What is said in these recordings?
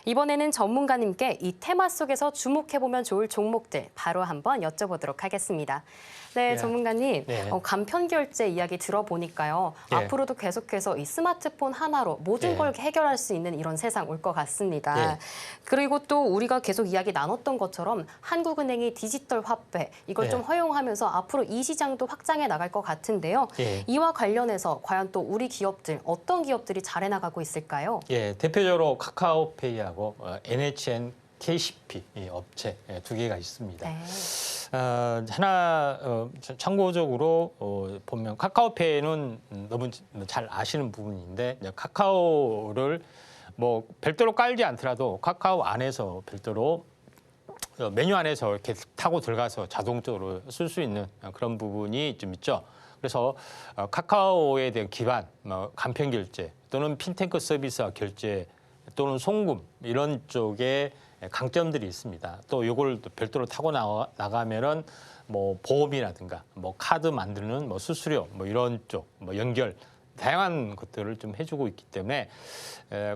이번에는 전문가님께 이 테마 속에서 주목해보면 좋을 종목들 바로 한번 여쭤보도록 하겠습니다. 네, 전문가님, 네. 간편 결제 이야기 들어보니까요. 예. 앞으로도 계속해서 이 스마트폰 하나로 모든 예. 걸 해결할 수 있는 이런 세상 올 것 같습니다. 예. 그리고 또 우리가 계속 이야기 나눴던 것처럼 한국은행이 디지털 화폐 이걸 예. 좀 허용하면서 앞으로 이 시장도 확장해 나갈 것 같은데요. 예. 이와 관련해서 과연 또 우리 기업들 어떤 기업들이 잘해 나가고 있을까요? 예, 대표적으로 카카오페이하고 NHN KCP 이 업체 두 개가 있습니다. 네. 참고적으로 보면 카카오페이는 너무 잘 아시는 부분인데 이제 카카오를 뭐 별도로 깔지 않더라도 카카오 안에서 별도로 메뉴 안에서 이렇게 타고 들어가서 자동적으로 쓸 수 있는 그런 부분이 좀 있죠. 그래서 카카오에 대한 기반, 간편 결제 또는 핀테크 서비스와 결제 또는 송금 이런 쪽에 강점들이 있습니다. 또 이걸 별도로 타고 나가면은 뭐 보험이라든가 뭐 카드 만드는 뭐 수수료 뭐 이런 쪽 뭐 연결 다양한 것들을 좀 해주고 있기 때문에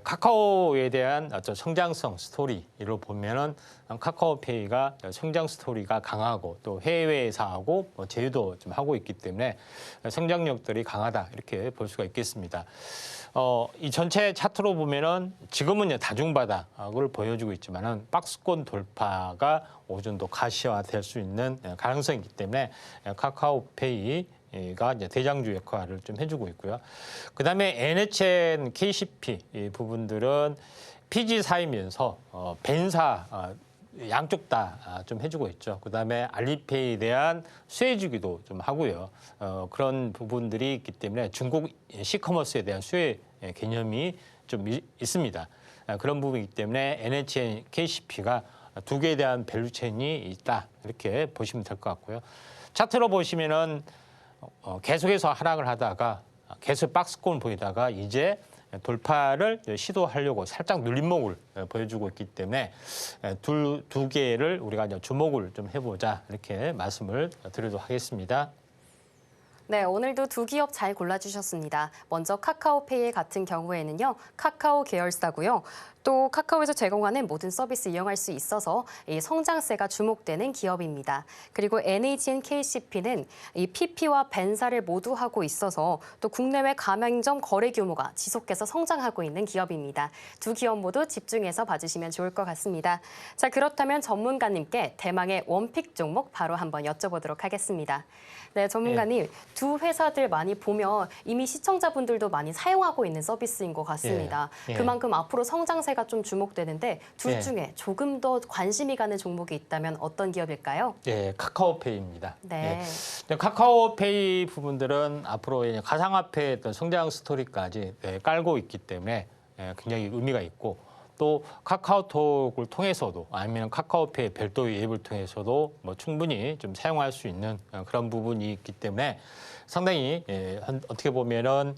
카카오에 대한 어떤 성장성 스토리로 보면은 카카오페이가 성장 스토리가 강하고 또 해외사하고 제휴도 좀 하고 있기 때문에 성장력들이 강하다 이렇게 볼 수가 있겠습니다. 이 전체 차트로 보면은 지금은 다중바닥을 보여주고 있지만은 박스권 돌파가 어느 정도 가시화될 수 있는 가능성이 있기 때문에 카카오페이가 이제 대장주 역할을 좀 해주고 있고요. 그다음에 NHN, KCP 이 부분들은 PG사이면서 벤사 양쪽 다 좀 해주고 있죠. 그다음에 알리페이에 대한 수혜주기도 좀 하고요. 그런 부분들이 있기 때문에 중국 시커머스에 대한 수혜 개념이 좀 있습니다. 그런 부분이기 때문에 NHN, KCP가 두 개에 대한 밸류체인이 있다 이렇게 보시면 될 것 같고요. 차트로 보시면은 계속해서 하락을 하다가 계속 박스권 보이다가 이제 돌파를 시도하려고 살짝 눌림목을 보여주고 있기 때문에 두 개를 우리가 이제 주목을 좀 해보자 이렇게 말씀을 드리도록 하겠습니다. 네, 오늘도 두 기업 잘 골라주셨습니다. 먼저 카카오페이 같은 경우에는요, 카카오 계열사고요. 또 카카오에서 제공하는 모든 서비스 이용할 수 있어서 이 성장세가 주목되는 기업입니다. 그리고 NHN KCP는 이 PP와 벤사를 모두 하고 있어서 또 국내외 가맹점 거래 규모가 지속해서 성장하고 있는 기업입니다. 두 기업 모두 집중해서 봐주시면 좋을 것 같습니다. 자, 그렇다면 전문가님께 대망의 원픽 종목 바로 한번 여쭤보도록 하겠습니다. 네, 전문가님, 두 회사들 많이 보면 이미 시청자분들도 많이 사용하고 있는 서비스인 것 같습니다. 그만큼 앞으로 성장세가 좀 주목되는데 둘 중에 조금 더 관심이 가는 종목이 있다면 어떤 기업일까요? 네, 카카오페이입니다. 네. 카카오페이 부분들은 앞으로 가상화폐의 어떤 성장 스토리까지 깔고 있기 때문에 굉장히 의미가 있고 또 카카오톡을 통해서도 아니면 카카오페이 별도의 앱을 통해서도 뭐 충분히 좀 사용할 수 있는 그런 부분이 있기 때문에 상당히 어떻게 보면은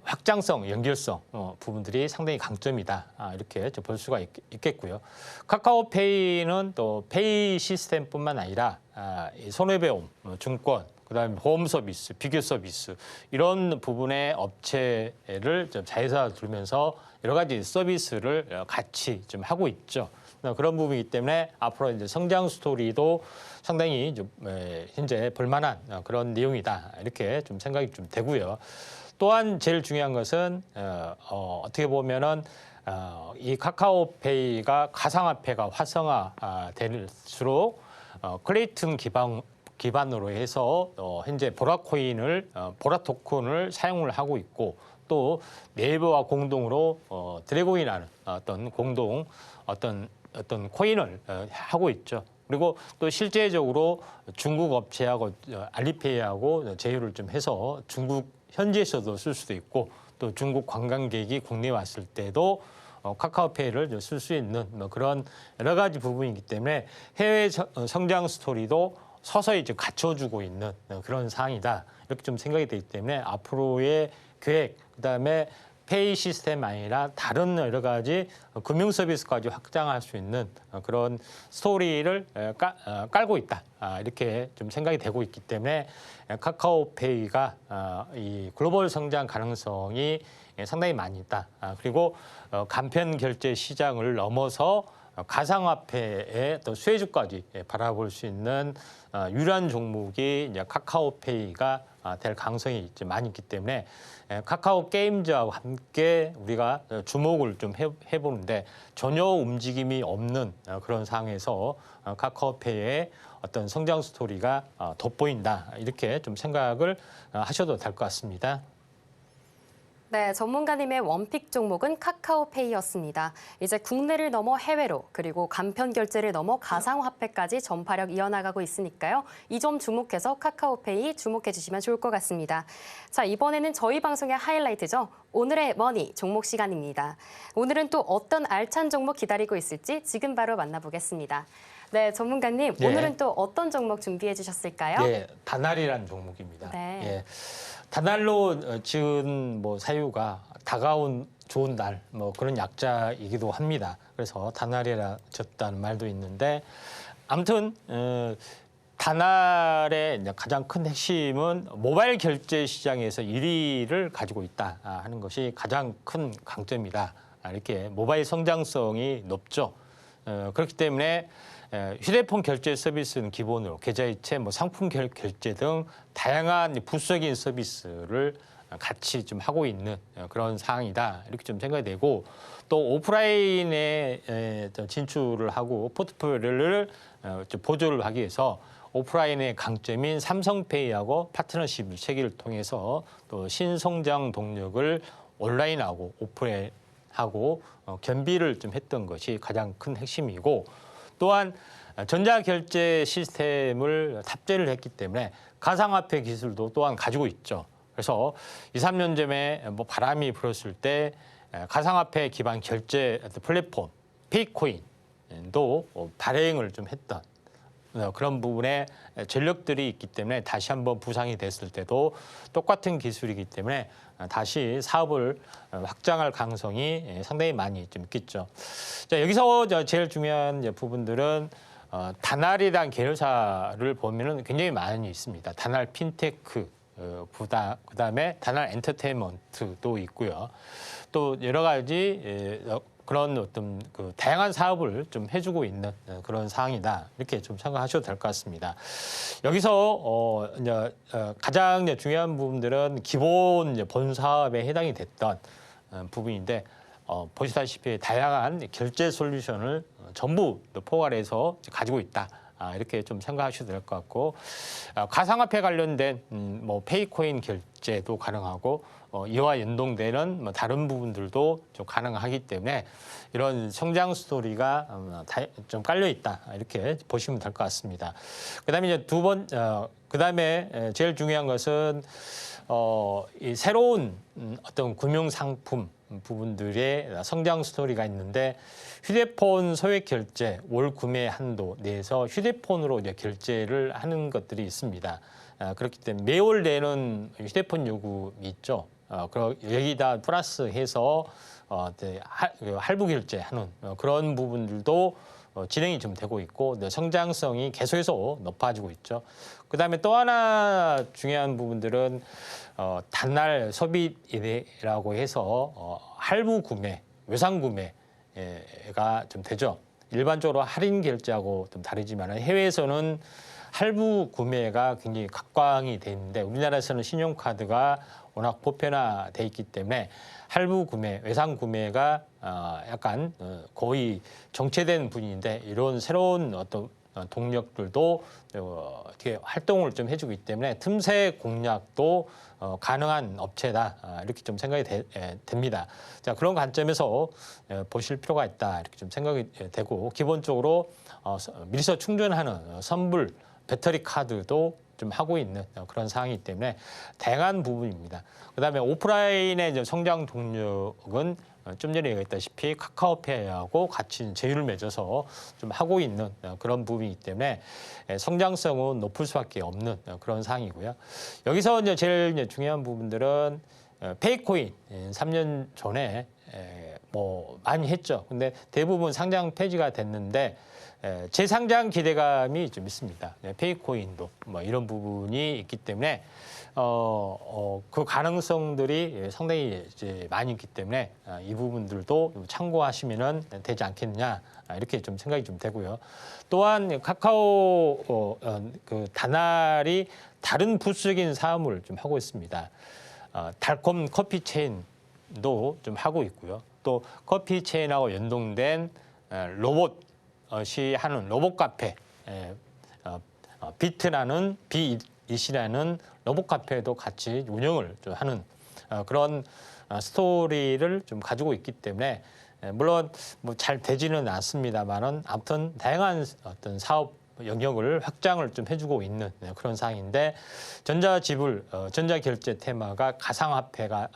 확장성, 연결성 부분들이 상당히 강점이다 이렇게 볼 수가 있겠고요. 카카오페이는 또 페이 시스템뿐만 아니라 손해보험, 증권, 그다음에 보험 서비스, 비교 서비스 이런 부분의 업체를 좀 자회사 두면서 여러 가지 서비스를 같이 좀 하고 있죠. 그런 부분이기 때문에 앞으로 이제 성장 스토리도 상당히 좀 현재 볼만한 그런 내용이다 이렇게 좀 생각이 좀 되고요. 또한 제일 중요한 것은 어떻게 보면은 이 카카오페이가 가상화폐가 활성화될수록 클레이튼 기반으로 해서 현재 보라코인을 보라 토큰을 사용을 하고 있고 또 네이버와 공동으로 드래곤이라는 어떤 공동 어떤 코인을 하고 있죠. 그리고 또 실제적으로 중국 업체하고 알리페이하고 제휴를 좀 해서 중국 현지에서도 쓸 수도 있고 또 중국 관광객이 국내에 왔을 때도 카카오페이를 쓸 수 있는 그런 여러 가지 부분이기 때문에 해외 성장 스토리도 서서히 좀 갖춰주고 있는 그런 상황이다. 이렇게 좀 생각이 되기 때문에 앞으로의 계획, 그다음에 페이 시스템 아니라 다른 여러 가지 금융 서비스까지 확장할 수 있는 그런 스토리를 깔고 있다. 이렇게 좀 생각이 되고 있기 때문에 카카오페이가 이 글로벌 성장 가능성이 상당히 많이 있다. 그리고 간편 결제 시장을 넘어서 가상화폐의 또 수혜주까지 바라볼 수 있는 유일한 종목이 이제 카카오페이가 될 가능성이 많이 있기 때문에 카카오 게임즈하고 함께 우리가 주목을 좀 해보는데 전혀 움직임이 없는 그런 상황에서 카카오페이의 어떤 성장 스토리가 돋보인다. 이렇게 좀 생각을 하셔도 될 것 같습니다. 네, 전문가님의 원픽 종목은 카카오페이였습니다. 이제 국내를 넘어 해외로 그리고 간편 결제를 넘어 가상화폐까지 전파력 이어나가고 있으니까요. 이 점 주목해서 카카오페이 주목해 주시면 좋을 것 같습니다. 자, 이번에는 저희 방송의 하이라이트죠. 오늘의 머니 종목 시간입니다. 오늘은 또 어떤 알찬 종목 기다리고 있을지 지금 바로 만나보겠습니다. 네, 전문가님, 예. 오늘은 또 어떤 종목 준비해 주셨을까요? 예, 다날이라는 종목입니다. 네. 예. 다날로 지은 뭐 사유가 다가온 좋은 날, 뭐 그런 약자이기도 합니다. 그래서 다날이라 졌다는 말도 있는데 아무튼 다날의 이제 가장 큰 핵심은 모바일 결제 시장에서 1위를 가지고 있다 하는 것이 가장 큰 강점이다. 이렇게 모바일 성장성이 높죠. 그렇기 때문에 휴대폰 결제 서비스는 기본으로 계좌이체, 뭐 상품 결제 등 다양한 부수적인 서비스를 같이 좀 하고 있는 그런 상황이다. 이렇게 좀 생각이 되고 또 오프라인에 진출을 하고 포트폴리오를 좀 보조를 하기 위해서 오프라인의 강점인 삼성페이하고 파트너십을 체계를 통해서 또 신성장 동력을 온라인하고 오프라인하고 겸비를 좀 했던 것이 가장 큰 핵심이고 또한 전자결제 시스템을 탑재를 했기 때문에 가상화폐 기술도 또한 가지고 있죠. 그래서 2, 3년 전에 뭐 바람이 불었을 때 가상화폐 기반 결제 플랫폼 페이코인도 발행을 좀 했던 그런 부분에 전력들이 있기 때문에 다시 한번 부상이 됐을 때도 똑같은 기술이기 때문에 다시 사업을 확장할 가능성이 상당히 많이 좀 있겠죠. 자, 여기서 제일 중요한 부분들은 다날이란 계열사를 보면은 굉장히 많이 있습니다. 다날 핀테크, 그다음에 다날 엔터테인먼트도 있고요. 또 여러 가지 그런 어떤 그 다양한 사업을 좀 해주고 있는 그런 상황이다. 이렇게 좀 생각하셔도 될 것 같습니다. 여기서 가장 중요한 부분들은 기본 본 사업에 해당이 됐던 부분인데 보시다시피 다양한 결제 솔루션을 전부 포괄해서 가지고 있다. 이렇게 좀 생각하셔도 될 것 같고 가상화폐 관련된 뭐 페이코인 결제도 가능하고 이와 연동되는 뭐 다른 부분들도 좀 가능하기 때문에 이런 성장 스토리가 좀 깔려 있다 이렇게 보시면 될 것 같습니다. 그다음에 이제 그다음에 제일 중요한 것은 이 새로운 어떤 금융 상품 부분들의 성장 스토리가 있는데 휴대폰 소액 결제 월 구매 한도 내에서 휴대폰으로 이제 결제를 하는 것들이 있습니다. 그렇기 때문에 매월 내는 휴대폰 요금이 있죠. 여기다 플러스해서 할부 결제하는 그런 부분들도 진행이 좀 되고 있고 성장성이 계속해서 높아지고 있죠. 그다음에 또 하나 중요한 부분들은 단날 소비라고 해서 할부 구매, 외상 구매가 좀 되죠. 일반적으로 할인 결제하고 좀 다르지만 해외에서는 할부 구매가 굉장히 각광이 돼 있는데 우리나라에서는 신용카드가 워낙 보편화돼 있기 때문에 할부 구매, 외상 구매가 약간 거의 정체된 분위기인데 이런 새로운 어떤 동력들도 어떻게 활동을 좀 해주고 있기 때문에 틈새 공략도 가능한 업체다 이렇게 좀 생각이 됩니다. 자, 그런 관점에서 보실 필요가 있다 이렇게 좀 생각이 되고 기본적으로 미리서 충전하는 선불 배터리 카드도 좀 하고 있는 그런 상황이기 때문에 다양한 부분입니다. 그다음에 오프라인의 이제 성장 동력은 좀 전에 얘기했다시피 카카오페이하고 같이 제휴를 맺어서 좀 하고 있는 그런 부분이기 때문에 성장성은 높을 수밖에 없는 그런 상황이고요. 여기서 이제 제일 중요한 부분들은 페이코인 3년 전에 뭐 많이 했죠. 근데 대부분 상장 폐지가 됐는데 재상장 기대감이 좀 있습니다. 페이코인도 뭐 이런 부분이 있기 때문에 그 가능성들이 상당히 이제 많이 있기 때문에 이 부분들도 참고하시면 되지 않겠냐 이렇게 좀 생각이 좀 되고요. 또한 카카오 그 다날이 다른 부수적인 사업을 좀 하고 있습니다. 달콤 커피 체인도 좀 하고 있고요. 또 커피 체인하고 연동된 로봇이 하는 로봇 카페, 비트라는 비잇이라는 로봇 카페도 같이 운영을 좀 하는 그런 스토리를 좀 가지고 있기 때문에 물론 뭐 잘 되지는 않습니다만은 아무튼 다양한 어떤 사업 영역을 확장을 좀 해주고 있는 그런 상황인데 전자지불, 전자결제 테마가 가상화폐가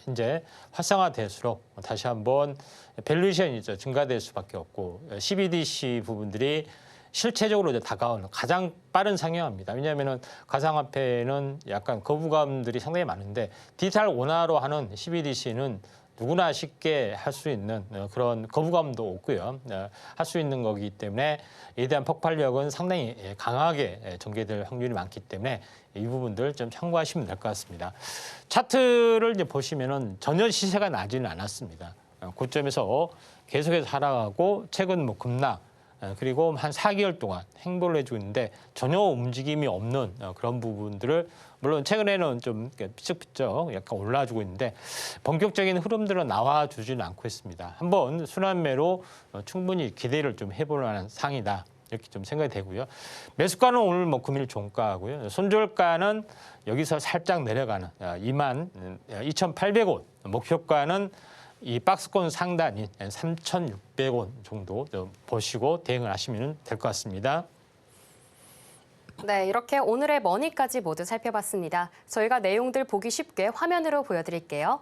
이제 활성화될수록 다시 한번 밸류에이션이 증가될 수밖에 없고 CBDC 부분들이 실체적으로 이제 다가오는 가장 빠른 상향입니다. 왜냐하면은 가상화폐는 약간 거부감들이 상당히 많은데 디지털 원화로 하는 CBDC는 누구나 쉽게 할 수 있는 그런 거부감도 없고요. 할 수 있는 거기 때문에 이에 대한 폭발력은 상당히 강하게 전개될 확률이 많기 때문에 이 부분들 좀 참고하시면 될 것 같습니다. 차트를 이제 보시면은 전혀 시세가 나지는 않았습니다. 고점에서 계속해서 하락하고 최근 뭐 급락 그리고 한 4개월 동안 행보를 해주고 있는데 전혀 움직임이 없는 그런 부분들을 물론 최근에는 좀 피쩍피쩍 약간 올라와주고 있는데 본격적인 흐름들은 나와주지는 않고 있습니다. 한번 순환매로 충분히 기대를 좀 해볼 만한 상이다. 이렇게 좀 생각이 되고요. 매수가는 오늘 뭐 금일 종가고요. 손절가는 여기서 살짝 내려가는 22,800원. 목표가는 이 박스권 상단인 3,600원 정도 보시고 대응을 하시면 될 것 같습니다. 네, 이렇게 오늘의 머니까지 모두 살펴봤습니다. 저희가 내용들 보기 쉽게 화면으로 보여드릴게요.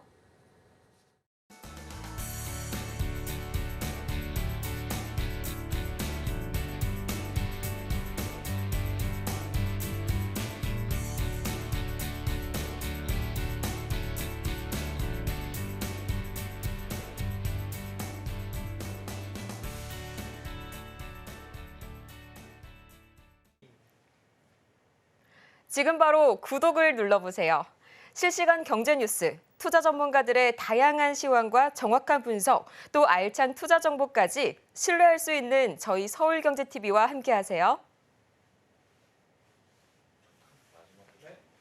지금 바로 구독을 눌러보세요. 실시간 경제 뉴스, 투자 전문가들의 다양한 시황과 정확한 분석, 또 알찬 투자 정보까지 신뢰할 수 있는 저희 서울경제TV와 함께하세요.